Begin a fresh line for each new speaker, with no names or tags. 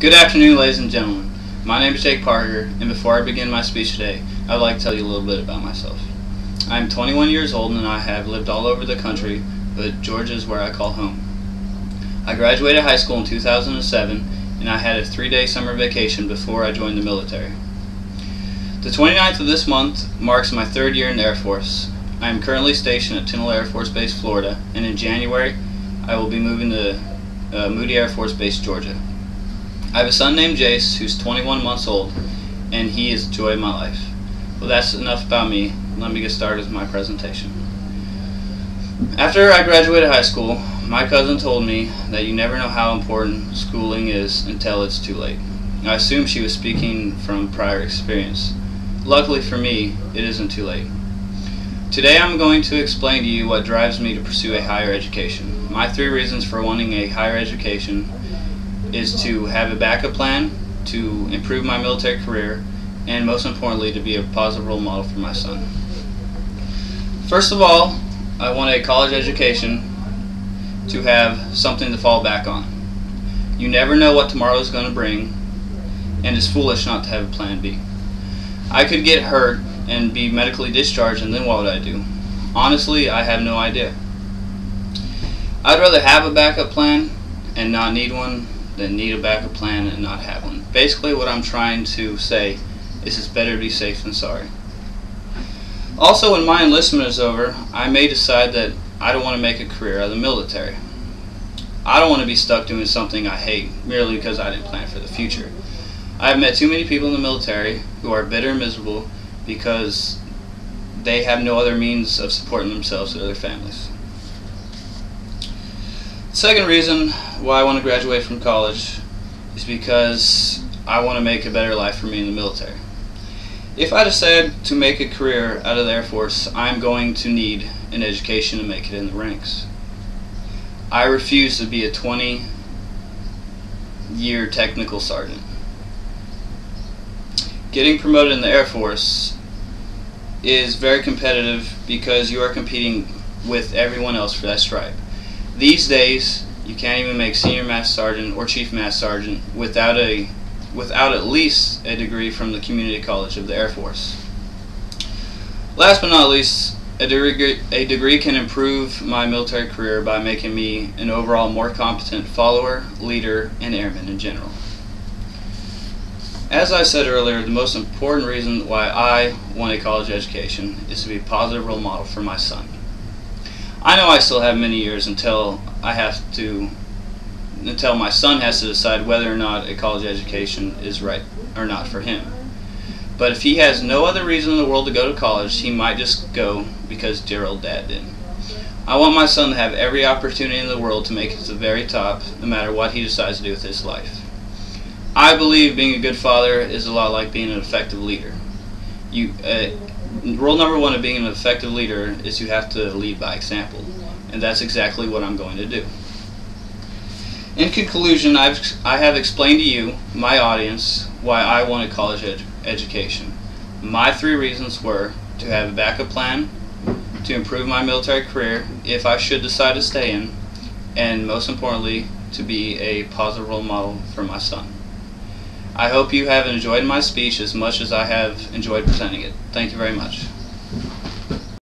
Good afternoon, ladies and gentlemen. My name is Jake Parker, and before I begin my speech today, I would like to tell you a little bit about myself. I am 21 years old and I have lived all over the country, but Georgia is where I call home. I graduated high school in 2007, and I had a 3-day summer vacation before I joined the military. The 29th of this month marks my 3rd year in the Air Force. I am currently stationed at Tyndall Air Force Base, Florida, and in January I will be moving to Moody Air Force Base, Georgia. I have a son named Jace who's 21 months old, and he is the joy of my life. Well, that's enough about me. Let me get started with my presentation. After I graduated high school, my cousin told me that you never know how important schooling is until it's too late. I assume she was speaking from prior experience. Luckily for me, it isn't too late. Today I'm going to explain to you what drives me to pursue a higher education. My 3 reasons for wanting a higher education is to have a backup plan, to improve my military career, and most importantly, to be a positive role model for my son. First of all, I want a college education to have something to fall back on. You never know what tomorrow is going to bring, and it's foolish not to have a plan B. I could get hurt and be medically discharged, and then what would I do? Honestly, I have no idea. I'd rather have a backup plan and not need one than need a backup plan and not have one. Basically, what I'm trying to say is it's better to be safe than sorry. Also, when my enlistment is over, I may decide that I don't want to make a career out of the military. I don't want to be stuck doing something I hate merely because I didn't plan for the future. I have met too many people in the military who are bitter and miserable because they have no other means of supporting themselves or their families. The second reason why I want to graduate from college is because I want to make a better life for me in the military. If I decide to make a career out of the Air Force, I'm going to need an education to make it in the ranks. I refuse to be a 20-year technical sergeant. Getting promoted in the Air Force is very competitive because you are competing with everyone else for that stripe. These days, you can't even make senior master sergeant or chief master sergeant without at least a degree from the community college of the Air Force. Last but not least, a degree can improve my military career by making me an overall more competent follower, leader, and airman in general. As I said earlier, the most important reason why I want a college education is to be a positive role model for my son. I know I still have many years until my son has to decide whether or not a college education is right or not for him. But if he has no other reason in the world to go to college, he might just go because dear old dad did. I want my son to have every opportunity in the world to make it to the very top, no matter what he decides to do with his life. I believe being a good father is a lot like being an effective leader. Rule number 1 of being an effective leader is you have to lead by example, and that's exactly what I'm going to do. In conclusion, I have explained to you, my audience, why I want a college education. My 3 reasons were to have a backup plan, to improve my military career if I should decide to stay in, and most importantly, to be a positive role model for my son. I hope you have enjoyed my speech as much as I have enjoyed presenting it. Thank you very much.